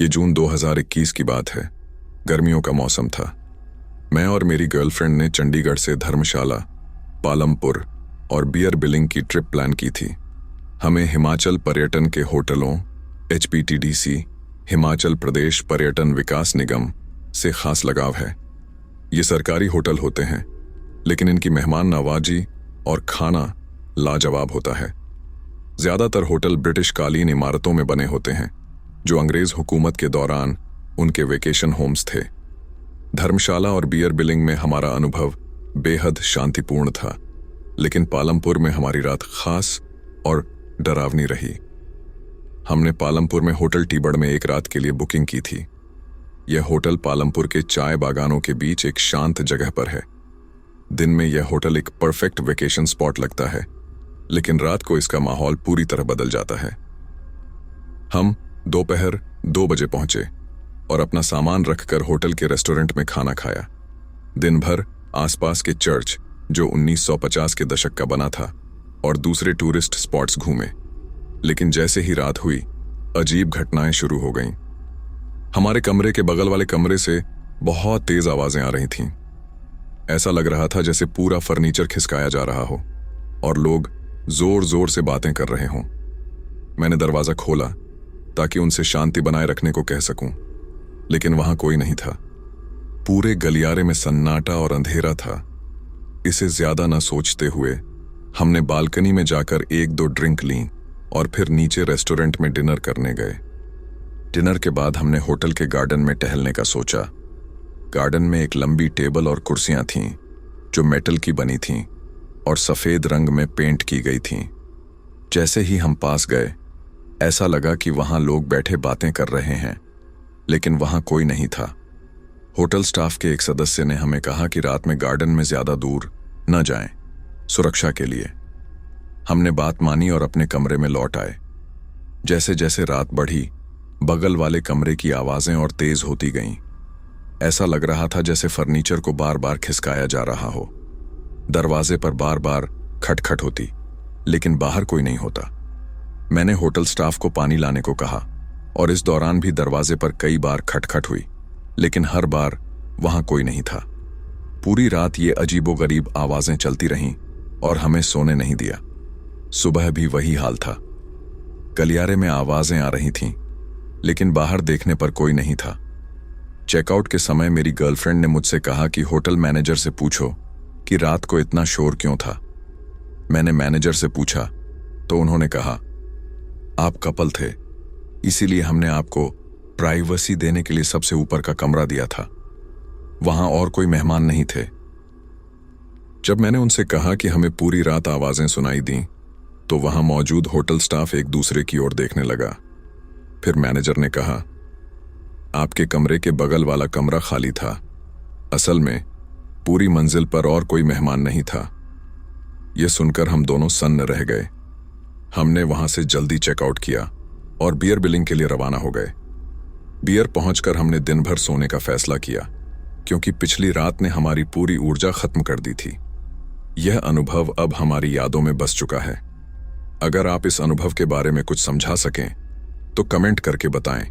ये जून 2021 की बात है। गर्मियों का मौसम था। मैं और मेरी गर्लफ्रेंड ने चंडीगढ़ से धर्मशाला, पालमपुर और बियर बिलिंग की ट्रिप प्लान की थी। हमें हिमाचल पर्यटन के होटलों, HPTDC, हिमाचल प्रदेश पर्यटन विकास निगम से खास लगाव है। ये सरकारी होटल होते हैं, लेकिन इनकी मेहमान नवाजी और खाना लाजवाब होता है। ज्यादातर होटल ब्रिटिश कालीन इमारतों में बने होते हैं, जो अंग्रेज हुकूमत के दौरान उनके वेकेशन होम्स थे। धर्मशाला और बियर बिलिंग में हमारा अनुभव बेहद शांतिपूर्ण था, लेकिन पालमपुर में हमारी रात खास और डरावनी रही। हमने पालमपुर में होटल टीबड़ में एक रात के लिए बुकिंग की थी। यह होटल पालमपुर के चाय बागानों के बीच एक शांत जगह पर है। दिन में यह होटल एक परफेक्ट वेकेशन स्पॉट लगता है, लेकिन रात को इसका माहौल पूरी तरह बदल जाता है। हम दोपहर 2 बजे पहुंचे और अपना सामान रखकर होटल के रेस्टोरेंट में खाना खाया। दिन भर आसपास के चर्च, जो 1950 के दशक का बना था, और दूसरे टूरिस्ट स्पॉट्स घूमे। लेकिन जैसे ही रात हुई, अजीब घटनाएं शुरू हो गईं। हमारे कमरे के बगल वाले कमरे से बहुत तेज आवाजें आ रही थीं। ऐसा लग रहा था जैसे पूरा फर्नीचर खिसकाया जा रहा हो और लोग जोर जोर से बातें कर रहे हों। मैंने दरवाजा खोला ताकि उनसे शांति बनाए रखने को कह सकूं, लेकिन वहां कोई नहीं था। पूरे गलियारे में सन्नाटा और अंधेरा था। इसे ज्यादा न सोचते हुए हमने बालकनी में जाकर 1-2 ड्रिंक लीं और फिर नीचे रेस्टोरेंट में डिनर करने गए। डिनर के बाद हमने होटल के गार्डन में टहलने का सोचा। गार्डन में एक लंबी टेबल और कुर्सियां थीं, जो मेटल की बनी थीं और सफेद रंग में पेंट की गई थीं। जैसे ही हम पास गए, ऐसा लगा कि वहां लोग बैठे बातें कर रहे हैं, लेकिन वहां कोई नहीं था। होटल स्टाफ के एक सदस्य ने हमें कहा कि रात में गार्डन में ज्यादा दूर न जाएं, सुरक्षा के लिए। हमने बात मानी और अपने कमरे में लौट आए। जैसे जैसे रात बढ़ी, बगल वाले कमरे की आवाजें और तेज होती गईं। ऐसा लग रहा था जैसे फर्नीचर को बार बार खिसकाया जा रहा हो। दरवाजे पर बार बार खटखट होती, लेकिन बाहर कोई नहीं होता। मैंने होटल स्टाफ को पानी लाने को कहा और इस दौरान भी दरवाजे पर कई बार खटखट हुई, लेकिन हर बार वहां कोई नहीं था। पूरी रात ये अजीबोगरीब आवाजें चलती रहीं और हमें सोने नहीं दिया। सुबह भी वही हाल था। गलियारे में आवाजें आ रही थीं, लेकिन बाहर देखने पर कोई नहीं था। चेकआउट के समय मेरी गर्लफ्रेंड ने मुझसे कहा कि होटल मैनेजर से पूछो कि रात को इतना शोर क्यों था। मैंने मैनेजर से पूछा तो उन्होंने कहा, आप कपल थे, इसीलिए हमने आपको प्राइवेसी देने के लिए सबसे ऊपर का कमरा दिया था। वहां और कोई मेहमान नहीं थे। जब मैंने उनसे कहा कि हमें पूरी रात आवाजें सुनाई दी, तो वहां मौजूद होटल स्टाफ एक दूसरे की ओर देखने लगा। फिर मैनेजर ने कहा, आपके कमरे के बगल वाला कमरा खाली था। असल में पूरी मंजिल पर और कोई मेहमान नहीं था। यह सुनकर हम दोनों सन्न रह गए। हमने वहां से जल्दी चेकआउट किया और बियर बिलिंग के लिए रवाना हो गए। बियर पहुंचकर हमने दिन भर सोने का फैसला किया, क्योंकि पिछली रात ने हमारी पूरी ऊर्जा खत्म कर दी थी। यह अनुभव अब हमारी यादों में बस चुका है। अगर आप इस अनुभव के बारे में कुछ समझा सकें तो कमेंट करके बताएं।